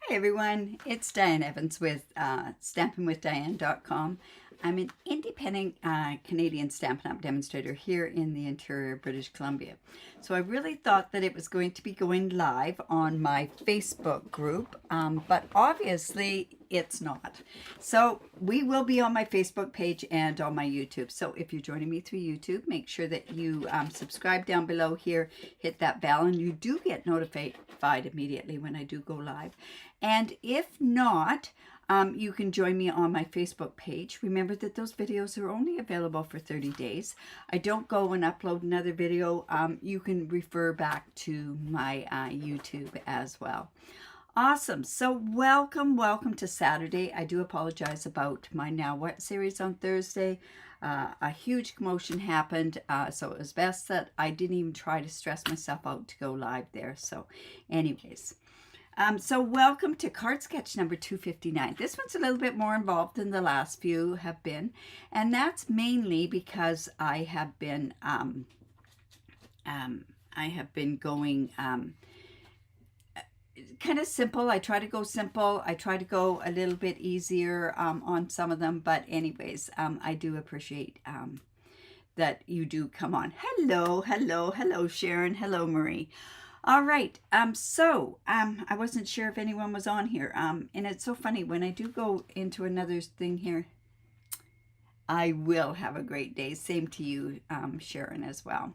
Hi everyone, it's Diane Evans with stampinwithdiane.com. I'm an independent Canadian Stampin' Up demonstrator here in the interior of British Columbia. So I really thought that it was going to be going live on my Facebook group, but obviously it's not. So we will be on my Facebook page and on my YouTube. So if you're joining me through YouTube, make sure that you subscribe down below here, hit that bell, and you do get notified immediately when I do go live. And if not, you can join me on my Facebook page. Remember that those videos are only available for 30 days. I don't go and upload another video. You can refer back to my YouTube as well. Awesome. So welcome to Saturday. I do apologize about my Now What series on Thursday. A huge commotion happened, so it was best that I didn't even try to stress myself out to go live there. So anyways, so welcome to card sketch number 259. This one's a little bit more involved than the last few have been, and that's mainly because I have been going kind of simple. I try to go simple. I try to go a little bit easier on some of them, but anyways, I do appreciate that you do come on. Hello Sharon. Hello Marie. All right, I wasn't sure if anyone was on here, and it's so funny, when I do go into another thing here, I will have a great day. Same to you, Sharon, as well.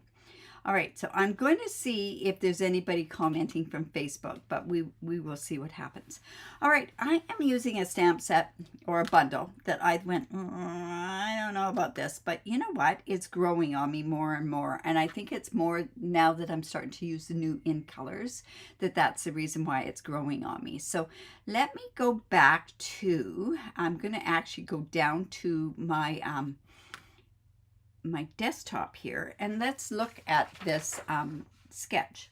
All right, so I'm going to see if there's anybody commenting from Facebook, but we will see what happens. All right, I am using a stamp set or a bundle that I went, I don't know about this, but you know what? It's growing on me more and more, and I think it's more now that I'm starting to use the new in colors, that's the reason why it's growing on me. So let me go back to, I'm going to actually go down to my my desktop here, and let's look at this sketch.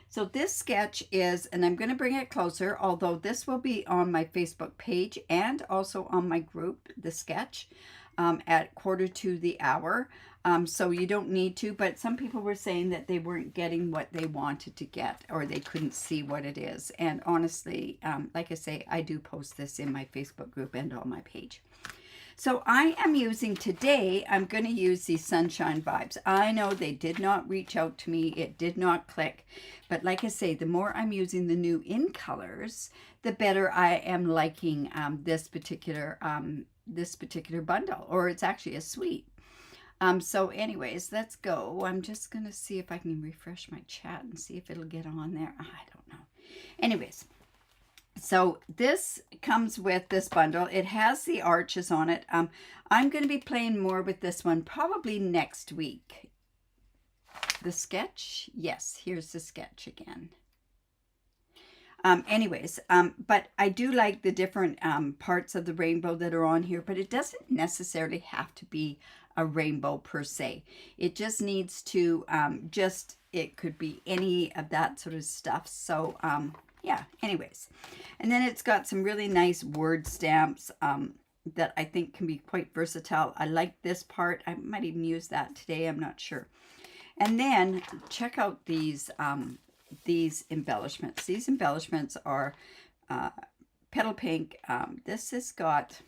So this sketch is, and I'm going to bring it closer, although this will be on my Facebook page and also on my group, the sketch, at 1:45. So you don't need to, but some people were saying that they weren't getting what they wanted to get, or they couldn't see what it is. And honestly, like I say, I do post this in my Facebook group and on my page. So I am using today, I'm going to use these Sunshine Vibes. I know they did not reach out to me. It did not click. But like I say, the more I'm using the new in colors, the better I am liking this particular bundle, or it's actually a suite. So anyways, let's go. I'm just going to see if I can refresh my chat and see if it'll get on there. I don't know. Anyways. So this comes with this bundle. It has the arches on it. I'm going to be playing more with this one probably next week. The sketch, yes, here's the sketch again. But I do like the different parts of the rainbow that are on here, but it doesn't necessarily have to be a rainbow per se. It just needs to, it could be any of that sort of stuff. So, yeah, anyways. And then it's got some really nice word stamps that I think can be quite versatile. I like this part. I might even use that today. I'm not sure. And then check out these embellishments. These embellishments are petal pink. This has got,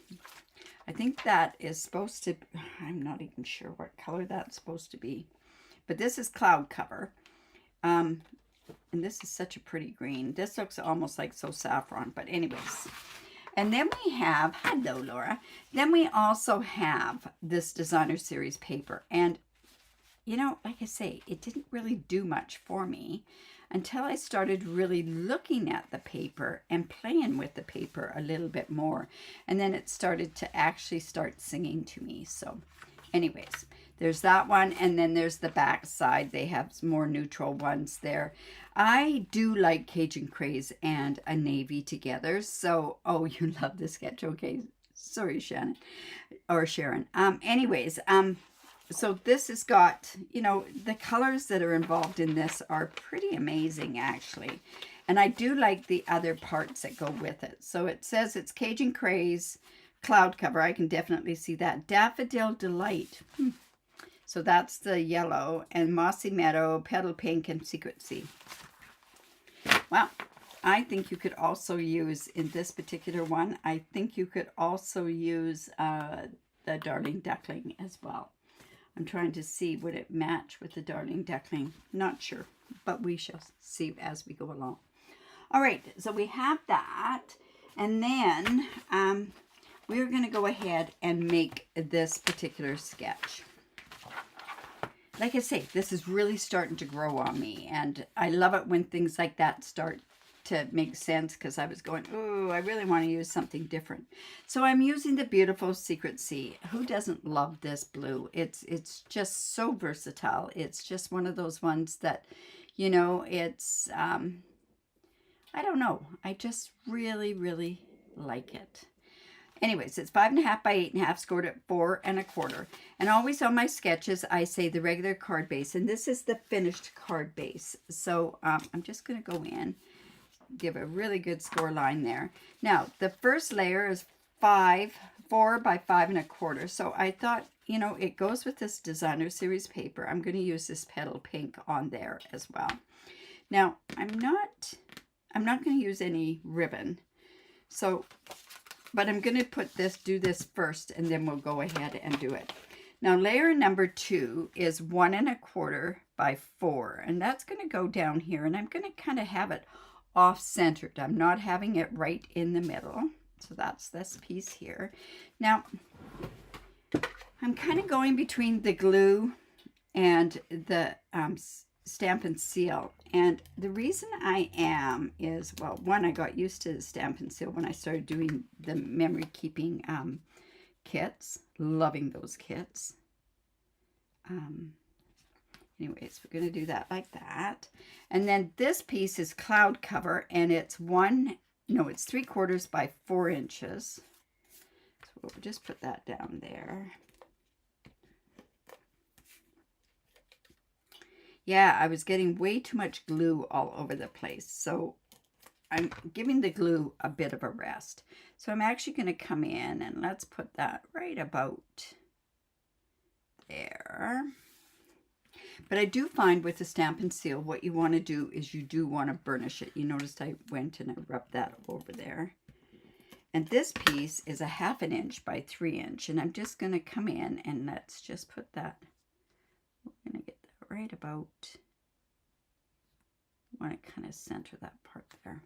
I think that is supposed to, I'm not even sure what color that's supposed to be. But this is cloud cover. And this is such a pretty green. This looks almost like so saffron, but anyways. And then we have, hello Laura, then we also have this designer series paper. And, you know, like I say, it didn't really do much for me until I started really looking at the paper and playing with the paper a little bit more. And then it started to actually start singing to me. So anyways, there's that one, and then there's the back side. They have some more neutral ones there. I do like Cajun Craze and a navy together. So, oh, you love the sketch. Okay, sorry, Shannon or Sharon. So this has got, you know, the colors that are involved in this are pretty amazing, actually. And I do like the other parts that go with it. So it says it's Cajun Craze, cloud cover. I can definitely see that. Daffodil Delight. So that's the yellow, and Mossy Meadow, Petal Pink, and Secret Sea. Well, I think you could also use, in this particular one, I think you could also use the Darling Duckling as well. I'm trying to see, would it match with the Darling Duckling? Not sure, but we shall see as we go along. All right, so we have that, and then we're going to go ahead and make this particular sketch. Like I say, this is really starting to grow on me, and I love it when things like that start to make sense, because I was going, oh, I really want to use something different. So I'm using the beautiful Secret Sea. Who doesn't love this blue? It's just so versatile. It's just one of those ones that, you know, it's, I don't know. I just really, really like it. Anyways, it's 5.5 by 8.5, scored at 4 1/4. And always on my sketches, I say the regular card base. And this is the finished card base. So I'm just going to go in, give a really good score line there. Now, the first layer is 4 by 5 1/4. So I thought, you know, it goes with this designer series paper. I'm going to use this petal pink on there as well. Now, I'm not going to use any ribbon. So, but I'm going to do this first, and then we'll go ahead and do it. Now, layer number 2 is 1 1/4 by 4, and that's going to go down here, and I'm going to kind of have it off-centered. I'm not having it right in the middle. So that's this piece here. Now, I'm kind of going between the glue and the Stampin' Seal. And the reason I am is, well, one, I got used to the Stampin' Seal when I started doing the memory keeping kits. Loving those kits. Anyways, we're going to do that like that. And then this piece is cloud cover, and it's 3/4 by 4 inches. So we'll just put that down there. Yeah, I was getting way too much glue all over the place. So I'm giving the glue a bit of a rest. So I'm actually going to come in and let's put that right about there. But I do find with the Stampin' Seal, what you want to do is you do want to burnish it. You noticed I went and I rubbed that over there. And this piece is 1/2 inch by 3 inch. And I'm just going to come in and let's just put that. We're going to get that right about. I want to kind of center that part there.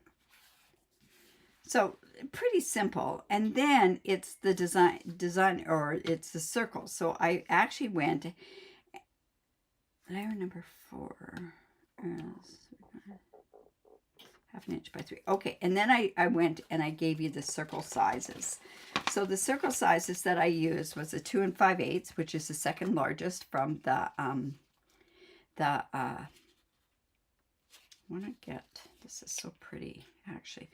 So pretty simple. And then it's the design, or it's the circle. So I actually went. Layer number 4 is 1/2 inch by 3. Okay, and then I went and I gave you the circle sizes. So the circle sizes that I used was a 2 5/8, which is the second largest from the I want to get, this is so pretty actually.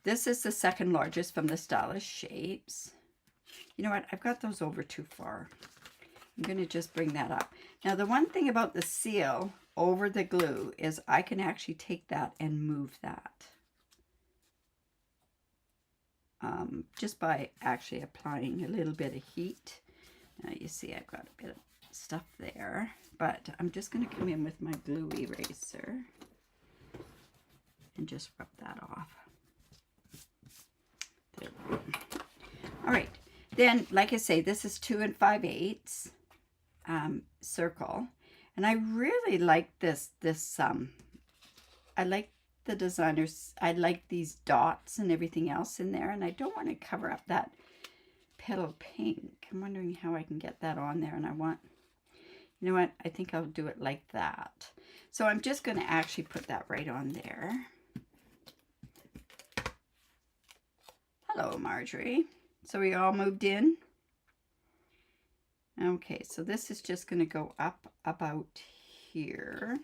This is the second largest from the Stylish Shapes. You know what? I've got those over too far. I'm going to just bring that up. Now, the one thing about the seal over the glue is I can actually take that and move that. Just by actually applying a little bit of heat. Now, you see I've got a bit of stuff there. But I'm just going to come in with my glue eraser and just rub that off. There we go. All right. Then, like I say, this is 2 5/8. Circle, and I really like this I like the designers. I like these dots and everything else in there, and I don't want to cover up that petal pink. I'm wondering how I can get that on there, and I want, you know what, I think I'll do it like that. So I'm just going to actually put that right on there. Hello, Marjorie. So we all moved in. Okay, so this is just going to go up about here.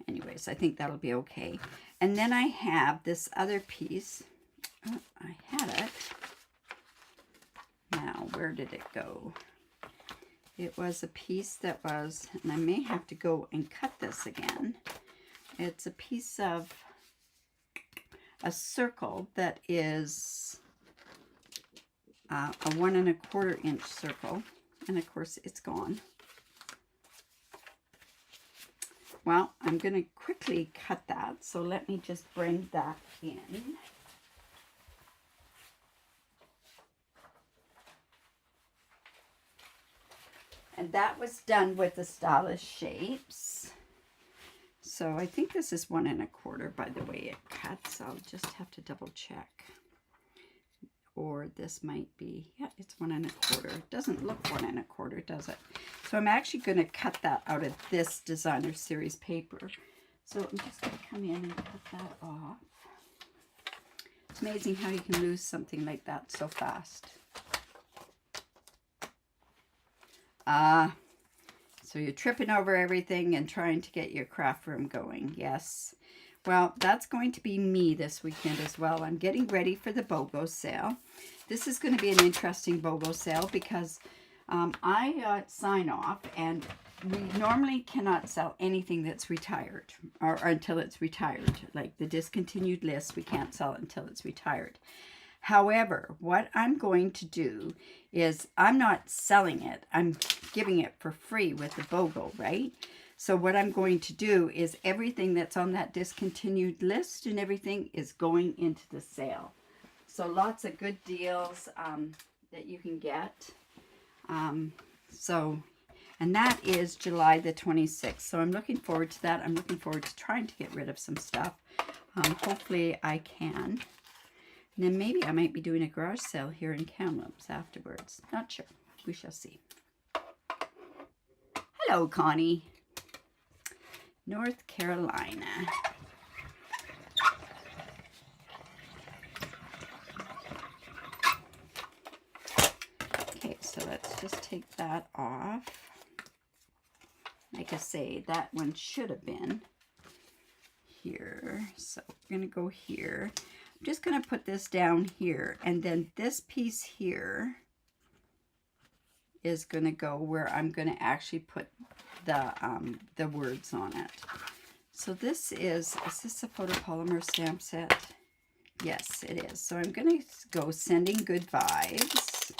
Anyways, I think that'll be okay. And then I have this other piece. Oh, I had it. Now, where did it go? It was a piece that was, and I may have to go and cut this again. It's a piece of a circle that is a 1 1/4 inch circle, and of course it's gone. Well, I'm going to quickly cut that. So let me just bring that in. And that was done with the Stylish Shapes. So I think this is 1 1/4 by the way it cuts. I'll just have to double check. Or this might be, yeah, it's 1 1/4. It doesn't look 1 1/4, does it? So I'm actually going to cut that out of this designer series paper. So I'm just going to come in and cut that off. It's amazing how you can lose something like that so fast. So you're tripping over everything and trying to get your craft room going. Yes. Well, that's going to be me this weekend as well. I'm getting ready for the BOGO sale. This is going to be an interesting BOGO sale because I sign off, and we normally cannot sell anything that's retired or until it's retired. Like the discontinued list, we can't sell it until it's retired. However, what I'm going to do is I'm not selling it. I'm giving it for free with the BOGO, right? So what I'm going to do is everything that's on that discontinued list and everything is going into the sale. So lots of good deals that you can get. And that is July the 26th. So I'm looking forward to that. I'm looking forward to trying to get rid of some stuff. Hopefully I can. And then maybe I might be doing a garage sale here in Kamloops afterwards. Not sure. We shall see. Hello, Connie. North Carolina. Okay, so let's just take that off. Like I say, that one should have been here. So we're going to go here. I'm just going to put this down here, and then this piece here is going to go where I'm going to actually put the words on it. So this is this a photopolymer stamp set? Yes, it is. So I'm going to go Sending Good Vibes.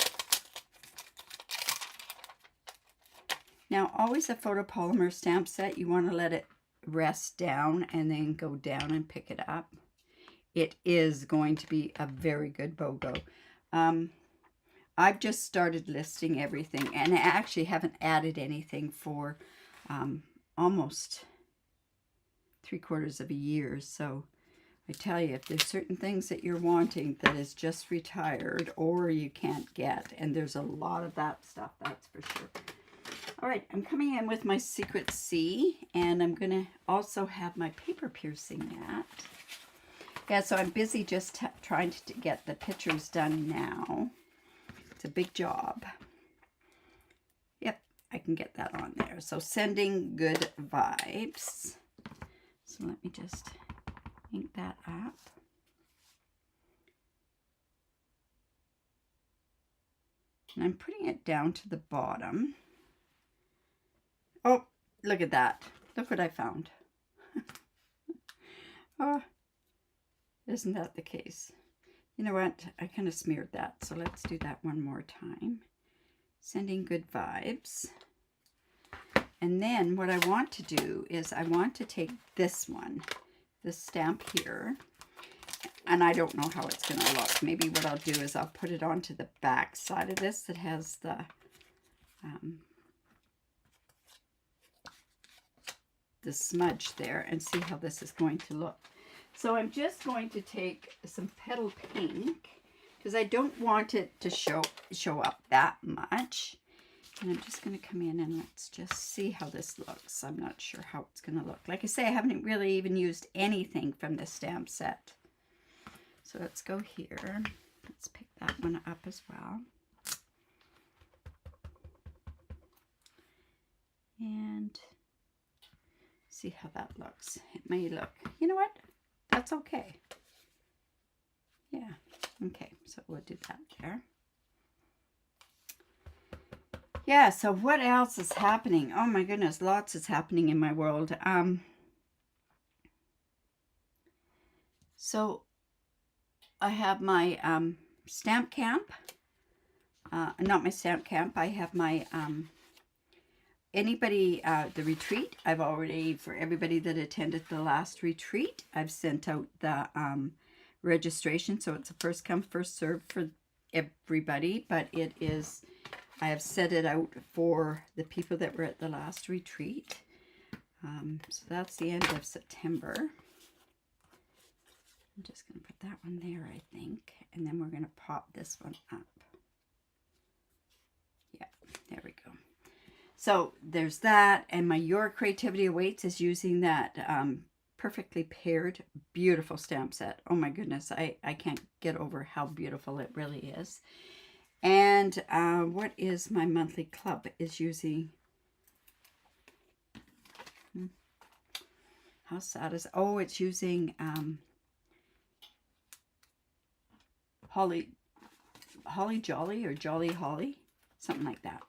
Now, always a photopolymer stamp set, you want to let it rest down and then go down and pick it up. It is going to be a very good BOGO. I've just started listing everything, and I actually haven't added anything for almost 3/4 of a year. So I tell you, if there's certain things that you're wanting that is just retired or you can't get, and there's a lot of that stuff, that's for sure. All right, I'm coming in with my Secret C, and I'm going to also have my paper piercing mat. Yeah, so I'm busy just trying to get the pictures done now. It's a big job. Yep, I can get that on there. So Sending Good Vibes. So let me just ink that up. And I'm putting it down to the bottom. Oh, look at that. Look what I found. Oh, isn't that the case? You know what? I kind of smeared that. So let's do that one more time. Sending Good Vibes. And then what I want to do is I want to take this one, this stamp here, and I don't know how it's going to look. Maybe what I'll do is I'll put it onto the back side of this that has the smudge there, and see how this is going to look. So I'm just going to take some Petal Pink because I don't want it to show up that much. And I'm just going to come in and let's just see how this looks. I'm not sure how it's going to look. Like I say, I haven't really even used anything from this stamp set. So let's go here. Let's pick that one up as well. And see how that looks. It may look, you know what? That's okay. Yeah. Okay. So we'll do that there. Yeah. So what else is happening? Oh my goodness. Lots is happening in my world. So I have my stamp camp. Not my stamp camp. I have my anybody, the retreat, I've already, for everybody that attended the last retreat, I've sent out the registration. So it's a first come, first serve for everybody, but it is, I have set it out for the people that were at the last retreat. So that's the end of September. I'm just going to put that one there, I think. And then we're going to pop this one up. Yeah, there we go. So there's that. And my Your Creativity Awaits is using that perfectly paired, beautiful stamp set. Oh my goodness, I can't get over how beautiful it really is. And what is my monthly club is using... How sad is... Oh, it's using... Holly Jolly or Jolly Holly, something like that.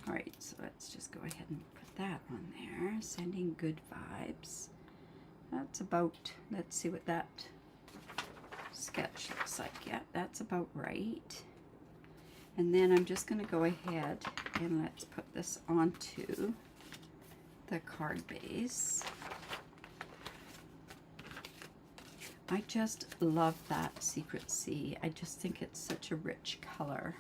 All right, so let's just go ahead and put that on there. Sending good vibes. That's about, let's see what that sketch looks like. Yeah, that's about right. And then I'm just going to go ahead and let's put this onto the card base. I just love that Secret Sea. I just think it's such a rich color.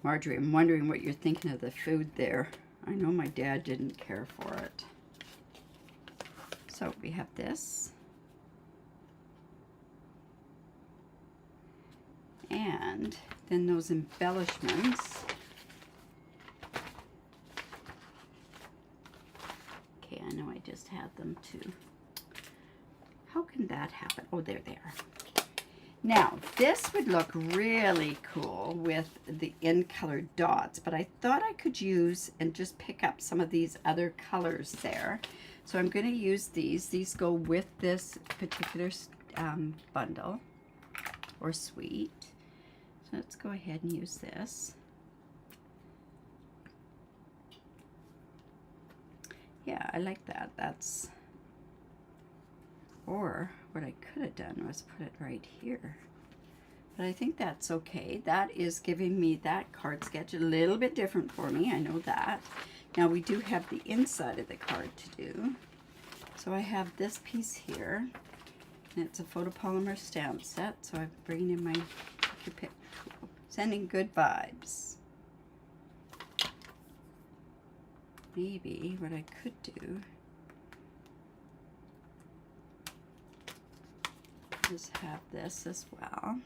Marjorie, I'm wondering what you're thinking of the food there. I know my dad didn't care for it. So we have this. And then those embellishments. Okay, I know I just had them too. How can that happen? Oh, there they are. Now, this would look really cool with the in-colored dots, but I thought I could use and just pick up some of these other colors there. So I'm going to use these. These go with this particular bundle or suite. So let's go ahead and use this. Yeah, I like that. That's... Or what I could have done was put it right here. But I think that's okay. That is giving me that card sketch a little bit different for me. I know that. Now we do have the inside of the card to do. So I have this piece here. And it's a photopolymer stamp set. So I'm bringing in my pick tool. Sending good vibes. Maybe what I could do is have this as well.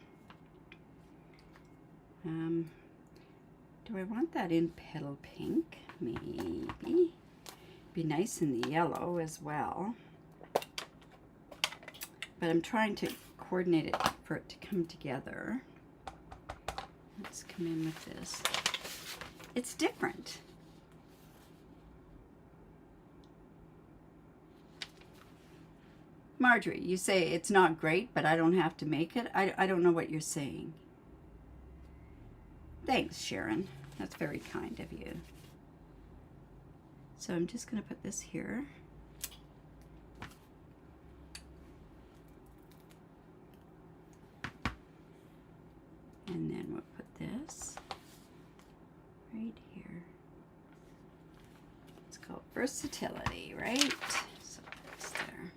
Do I want that in petal pink? Maybe. Be nice in the yellow as well. But I'm trying to coordinate it for it to come together. Let's come in with this. It's different. Marjorie, you say it's not great, but I don't have to make it. I don't know what you're saying. Thanks, Sharon. That's very kind of you. So I'm just going to put this here. And then we'll put this right here. It's called versatility, right? So that's there.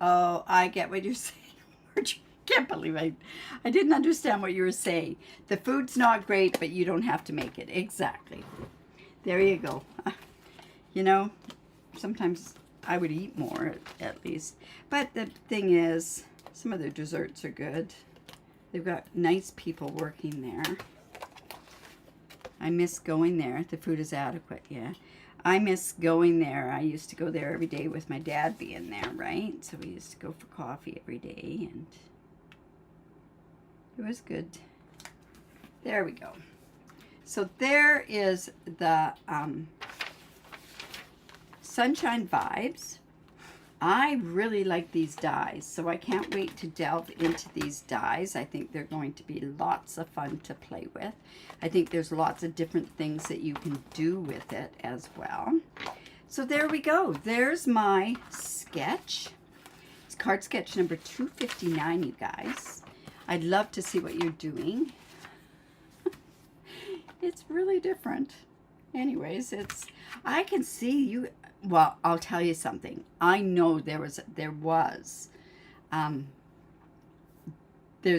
Oh, I get what you're saying. I can't believe I didn't understand what you were saying. The food's not great, but you don't have to make it. Exactly. There you go. You know, sometimes I would eat more at least. But the thing is, some of their desserts are good. They've got nice people working there. I miss going there. The food is adequate, yeah. I miss going there. I used to go there every day with my dad being there, right? So we used to go for coffee every day, and it was good. There we go. So there is the Sunshine Vibes. I really like these dies, so I can't wait to delve into these dies. I think they're going to be lots of fun to play with. I think there's lots of different things that you can do with it as well. So there we go. There's my sketch. It's card sketch number 259, you guys. I'd love to see what you're doing. It's really different. Anyways, I can see you. Well, I'll tell you something. I know there's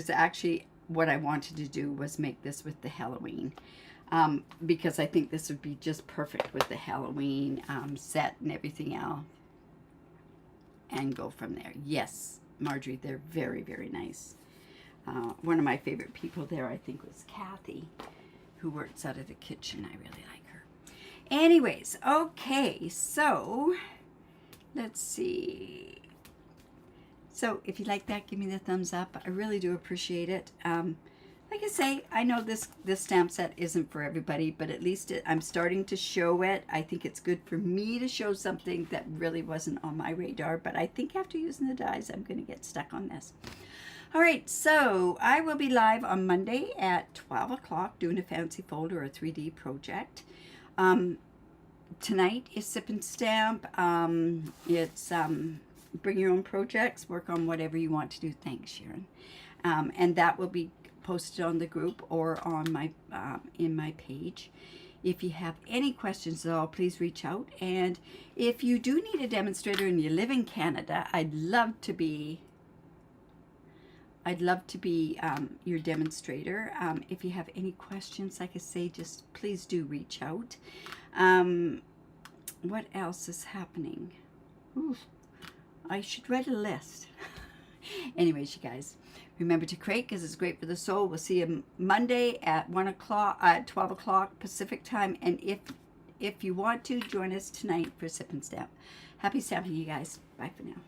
actually, what I wanted to do was make this with the Halloween, because I think this would be just perfect with the Halloween set and everything else, and go from there. Yes, Marjorie, they're very, very nice. One of my favorite people there, I think, was Kathy, who works out of the kitchen. I really like her. Anyways, okay, so let's see. So if you like that, give me the thumbs up. I really do appreciate it. Like I say, I know this stamp set isn't for everybody, but at least I'm starting to show it. I think it's good for me to show something that really wasn't on my radar, but I think after using the dies, I'm going to get stuck on this. All right, so I will be live on Monday at 12 o'clock doing a fancy fold or a 3D project. Tonight is Sip and Stamp. It's bring your own projects, work on whatever you want to do. Thanks, Sharon. And that will be posted on the group or on my in my page. If you have any questions at all, please reach out. And if you do need a demonstrator and you live in Canada, I'd love to be your demonstrator. If you have any questions, like I say, just please do reach out. What else is happening? Ooh, I should write a list. Anyways, you guys, remember to create because it's great for the soul. We'll see you Monday at 12 o'clock Pacific time. And if you want to, join us tonight for Sip and Stamp. Happy stamping, you guys. Bye for now.